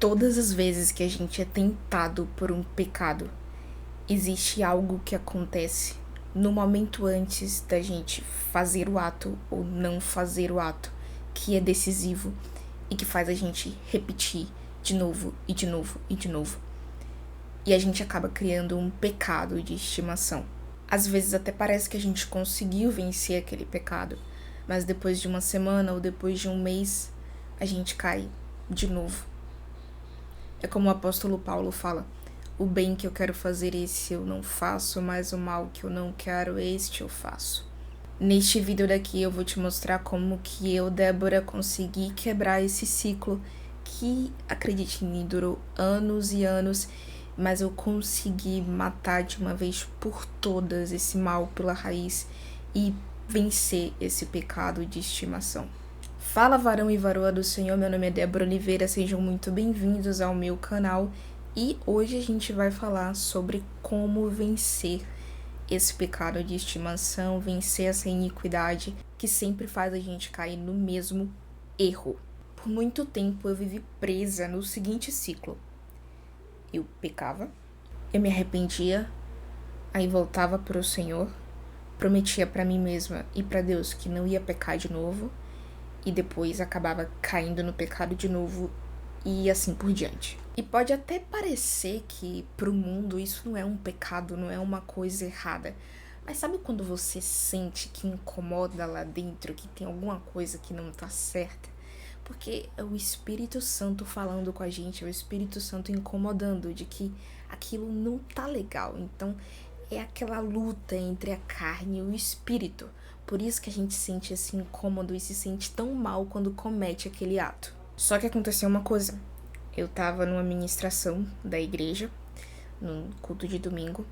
Todas as vezes que a gente é tentado por um pecado, existe algo que acontece no momento antes da gente fazer o ato ou não fazer o ato, que é decisivo e que faz a gente repetir de novo e de novo e de novo. E a gente acaba criando um pecado de estimação. Às vezes até parece que a gente conseguiu vencer aquele pecado, mas depois de uma semana ou depois de um mês, a gente cai de novo. É como o apóstolo Paulo fala: o bem que eu quero fazer, esse eu não faço, mas o mal que eu não quero, este eu faço. Neste vídeo daqui eu vou te mostrar como que eu, Débora, consegui quebrar esse ciclo que, acredite em mim, durou anos e anos, mas eu consegui matar de uma vez por todas esse mal pela raiz e vencer esse pecado de estimação. Fala, varão e varoa do Senhor, meu nome é Débora Oliveira, sejam muito bem-vindos ao meu canal e hoje a gente vai falar sobre como vencer esse pecado de estimação, vencer essa iniquidade que sempre faz a gente cair no mesmo erro. Por muito tempo eu vivi presa no seguinte ciclo: eu pecava, eu me arrependia, aí voltava para o Senhor, prometia para mim mesma e para Deus que não ia pecar de novo, e depois acabava caindo no pecado de novo e assim por diante. E pode até parecer que pro mundo isso não é um pecado, não é uma coisa errada. Mas sabe quando você sente que incomoda lá dentro, que tem alguma coisa que não tá certa? Porque é o Espírito Santo falando com a gente, é o Espírito Santo incomodando de que aquilo não tá legal. Então é aquela luta entre a carne e o espírito. Por isso que a gente sente esse incômodo e se sente tão mal quando comete aquele ato. Só que aconteceu uma coisa. Eu tava numa ministração da igreja, num culto de domingo,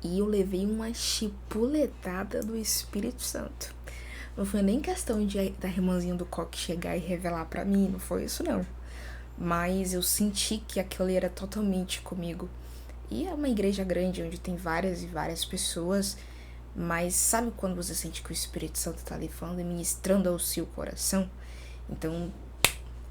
e eu levei uma chipuletada do Espírito Santo. Não foi nem questão da irmãzinha do coque chegar e revelar pra mim, não foi isso não. Mas eu senti que aquilo era totalmente comigo. E é uma igreja grande, onde tem várias e várias pessoas, mas sabe quando você sente que o Espírito Santo tá ali falando e ministrando ao seu coração? Então,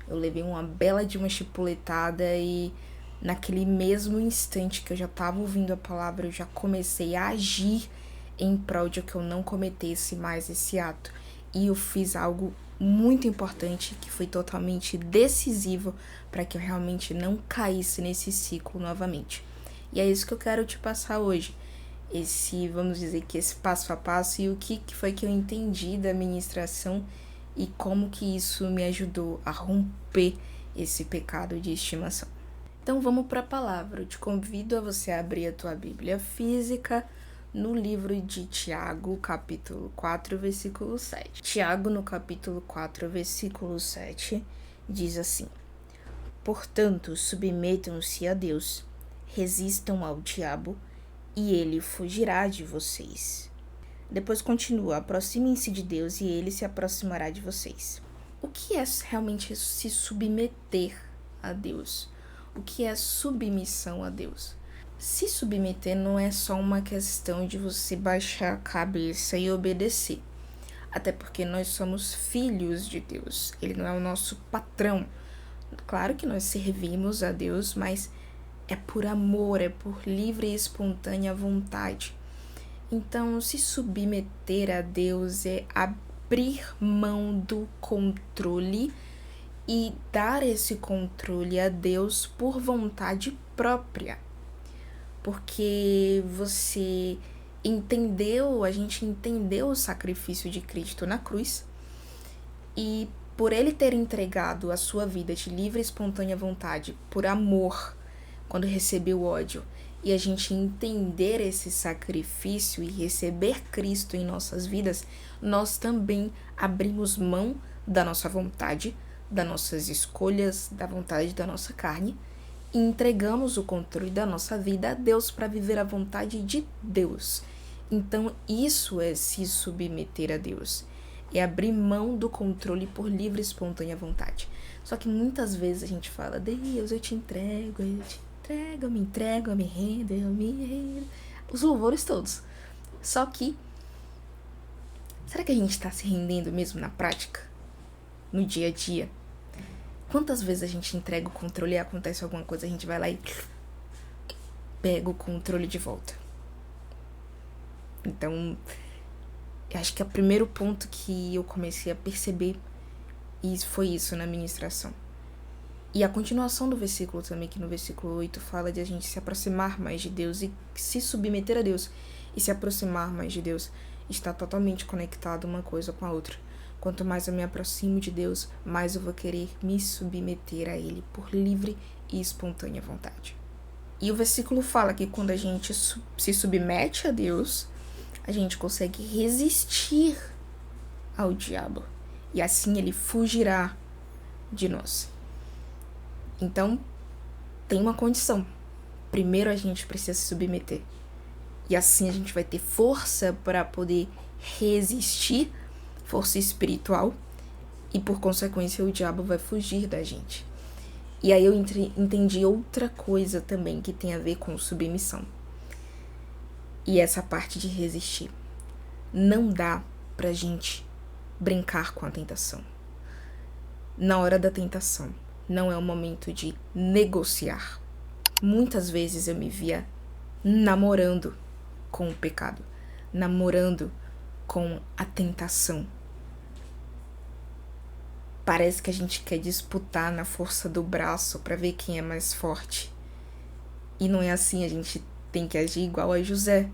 eu levei uma bela de uma chipuletada e naquele mesmo instante que eu já tava ouvindo a palavra, eu já comecei a agir em prol de que eu não cometesse mais esse ato. E eu fiz algo muito importante, que foi totalmente decisivo para que eu realmente não caísse nesse ciclo novamente. E é isso que eu quero te passar hoje. Vamos dizer que esse passo a passo e o que foi que eu entendi da ministração e como que isso me ajudou a romper esse pecado de estimação. Então vamos para a palavra. Eu te convido a você abrir a tua Bíblia física no livro de Tiago, capítulo 4, versículo 7. Tiago, no capítulo 4, versículo 7, diz assim: portanto, submetam-se a Deus, resistam ao diabo, e ele fugirá de vocês. Depois continua: aproximem-se de Deus, e ele se aproximará de vocês. O que é realmente se submeter a Deus? O que é submissão a Deus? Se submeter não é só uma questão de você baixar a cabeça e obedecer. Até porque nós somos filhos de Deus. Ele não é o nosso patrão. Claro que nós servimos a Deus, mas é por amor, é por livre e espontânea vontade. Então, se submeter a Deus é abrir mão do controle e dar esse controle a Deus por vontade própria. Porque a gente entendeu o sacrifício de Cristo na cruz, e por ele ter entregado a sua vida de livre e espontânea vontade, por amor, quando recebeu ódio, e a gente entender esse sacrifício e receber Cristo em nossas vidas, nós também abrimos mão da nossa vontade, das nossas escolhas, da vontade da nossa carne, e entregamos o controle da nossa vida a Deus para viver a vontade de Deus. Então isso é se submeter a Deus, é abrir mão do controle por livre e espontânea vontade. Só que muitas vezes a gente fala: Deus, eu te entrego, eu me entrego, eu me rendo. Os louvores todos. Só que, será que a gente está se rendendo mesmo na prática? No dia a dia? Quantas vezes a gente entrega o controle e acontece alguma coisa, a gente vai lá e pega o controle de volta. Então, eu acho que o primeiro ponto que eu comecei a perceber foi isso na ministração. E a continuação do versículo também, que no versículo 8 fala de a gente se aproximar mais de Deus e se submeter a Deus. E se aproximar mais de Deus está totalmente conectado uma coisa com a outra. Quanto mais eu me aproximo de Deus, mais eu vou querer me submeter a Ele por livre e espontânea vontade. E o versículo fala que quando a gente se submete a Deus, a gente consegue resistir ao diabo. E assim ele fugirá de nós. Então, tem uma condição. Primeiro a gente precisa se submeter. E assim a gente vai ter força para poder resistir, força espiritual, e por consequência o diabo vai fugir da gente. E aí eu entendi outra coisa também que tem a ver com submissão. E essa parte de resistir. Não dá pra gente brincar com a tentação. Na hora da tentação, não é o momento de negociar. Muitas vezes eu me via namorando com o pecado, namorando com a tentação. Parece que a gente quer disputar na força do braço para ver quem é mais forte. E não é assim, a gente tem que agir igual a José.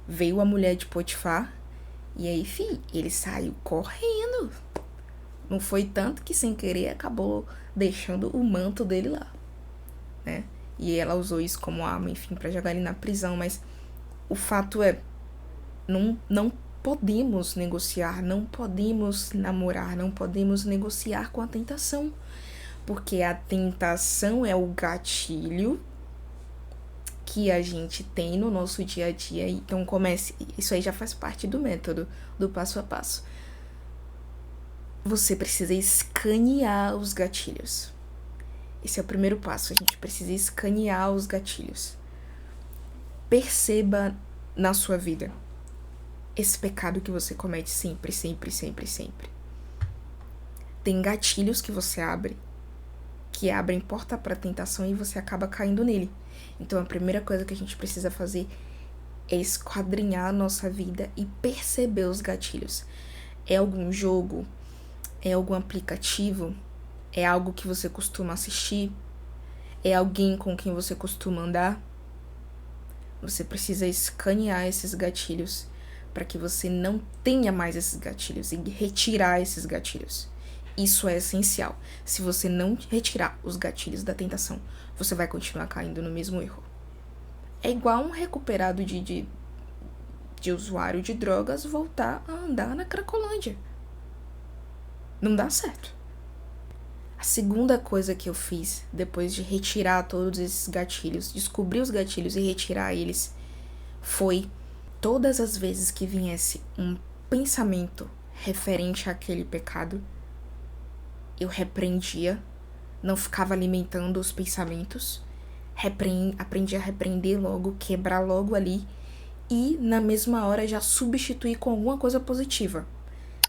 Veio a mulher de Potifar e aí, ele saiu correndo. Não foi tanto que sem querer acabou deixando o manto dele lá, né? E ela usou isso como arma, enfim, para jogar ele na prisão. Mas o fato é, não podemos negociar, não podemos namorar, não podemos negociar com a tentação. Porque a tentação é o gatilho que a gente tem no nosso dia a dia. Então isso aí já faz parte do método, do passo a passo. Você precisa escanear os gatilhos. Esse é o primeiro passo, a gente precisa escanear os gatilhos. Perceba na sua vida esse pecado que você comete sempre, sempre, sempre, sempre. Tem gatilhos que você abre, que abrem porta para a tentação e você acaba caindo nele. Então a primeira coisa que a gente precisa fazer é esquadrinhar a nossa vida e perceber os gatilhos. É algum jogo? É algum aplicativo? É algo que você costuma assistir? É alguém com quem você costuma andar? Você precisa escanear esses gatilhos para que você não tenha mais esses gatilhos e retirar esses gatilhos. Isso é essencial. Se você não retirar os gatilhos da tentação, você vai continuar caindo no mesmo erro. É igual um recuperado de usuário de drogas voltar a andar na Cracolândia. Não dá certo. A segunda coisa que eu fiz, depois de retirar todos esses gatilhos, descobrir os gatilhos e retirar eles, foi todas as vezes que viesse um pensamento referente àquele pecado, eu repreendia, não ficava alimentando os pensamentos, aprendi a repreender logo, quebrar logo ali e na mesma hora já substituir com alguma coisa positiva.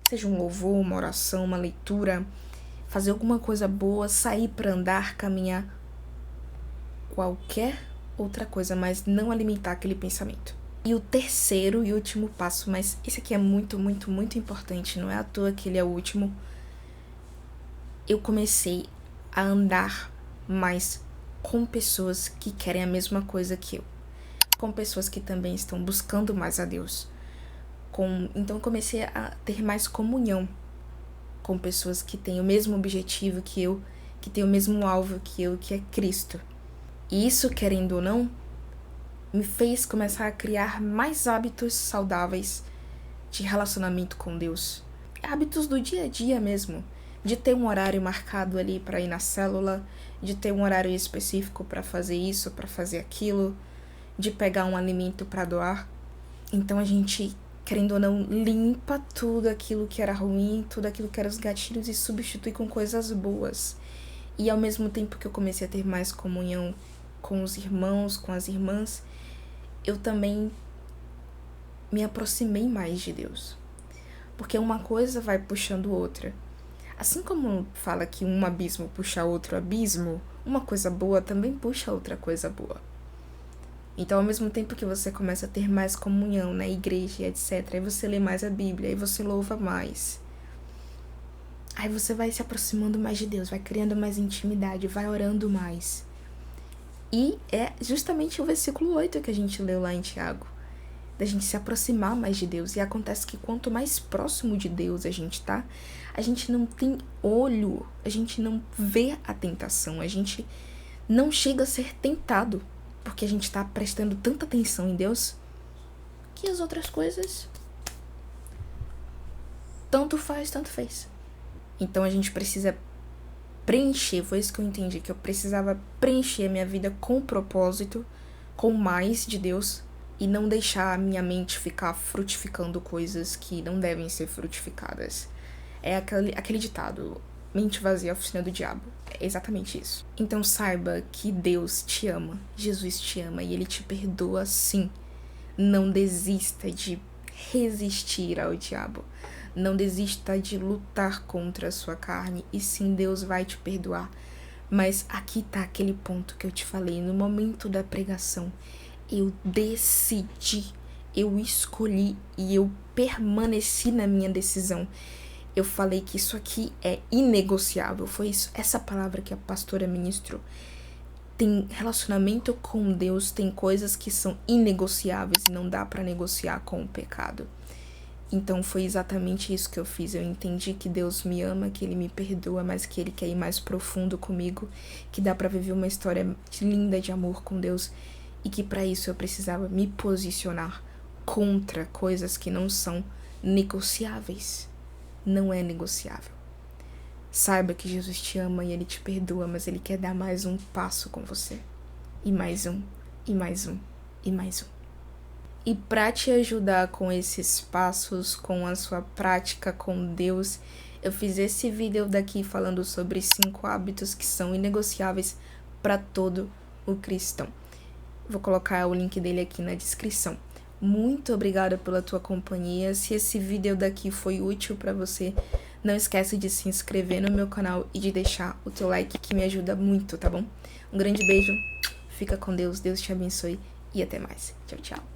Seja um louvor, uma oração, uma leitura, fazer alguma coisa boa, sair para andar, caminhar, qualquer outra coisa, mas não alimentar aquele pensamento. E o terceiro e último passo, mas esse aqui é muito, muito, muito importante, não é à toa que ele é o último. Eu comecei a andar mais com pessoas que querem a mesma coisa que eu. Com pessoas que também estão buscando mais a Deus. Então eu comecei a ter mais comunhão com pessoas que têm o mesmo objetivo que eu, que têm o mesmo alvo que eu, que é Cristo. E isso, querendo ou não, me fez começar a criar mais hábitos saudáveis de relacionamento com Deus. Hábitos do dia a dia mesmo. De ter um horário marcado ali para ir na célula, de ter um horário específico para fazer isso, para fazer aquilo, de pegar um alimento para doar. Então a gente, querendo ou não, limpa tudo aquilo que era ruim, tudo aquilo que era os gatilhos e substitui com coisas boas. E ao mesmo tempo que eu comecei a ter mais comunhão com os irmãos, com as irmãs, eu também me aproximei mais de Deus. Porque uma coisa vai puxando outra. Assim como fala que um abismo puxa outro abismo, uma coisa boa também puxa outra coisa boa. Então, ao mesmo tempo que você começa a ter mais comunhão na igreja e etc., aí você lê mais a Bíblia, aí você louva mais. Aí você vai se aproximando mais de Deus, vai criando mais intimidade, vai orando mais. E é justamente o versículo 8 que a gente leu lá em Tiago, da gente se aproximar mais de Deus. E acontece que quanto mais próximo de Deus a gente tá, a gente não tem olho, a gente não vê a tentação, a gente não chega a ser tentado, porque a gente tá prestando tanta atenção em Deus, que as outras coisas tanto faz, tanto fez. Então a gente precisa preencher, foi isso que eu entendi, que eu precisava preencher a minha vida com propósito, com mais de Deus, e não deixar a minha mente ficar frutificando coisas que não devem ser frutificadas. É aquele ditado, mente vazia é a oficina do diabo. É exatamente isso. Então saiba que Deus te ama, Jesus te ama e Ele te perdoa sim. Não desista de resistir ao diabo. Não desista de lutar contra a sua carne. E sim, Deus vai te perdoar. Mas aqui tá aquele ponto que eu te falei. No momento da pregação, eu decidi, eu escolhi e eu permaneci na minha decisão. Eu falei que isso aqui é inegociável. Foi isso, essa palavra que a pastora ministrou. Tem relacionamento com Deus, tem coisas que são inegociáveis e não dá pra negociar com o pecado. Então foi exatamente isso que eu fiz. Eu entendi que Deus me ama, que Ele me perdoa, mas que Ele quer ir mais profundo comigo, que dá pra viver uma história linda de amor com Deus e que pra isso eu precisava me posicionar contra coisas que não são negociáveis. Não é negociável. Saiba que Jesus te ama e Ele te perdoa, mas Ele quer dar mais um passo com você. E mais um, e mais um, e mais um. E para te ajudar com esses passos, com a sua prática com Deus, eu fiz esse vídeo daqui falando sobre 5 hábitos que são inegociáveis para todo o cristão. Vou colocar o link dele aqui na descrição. Muito obrigada pela tua companhia. Se esse vídeo daqui foi útil para você, não esquece de se inscrever no meu canal e de deixar o teu like, que me ajuda muito, tá bom? Um grande beijo, fica com Deus, Deus te abençoe e até mais. Tchau, tchau.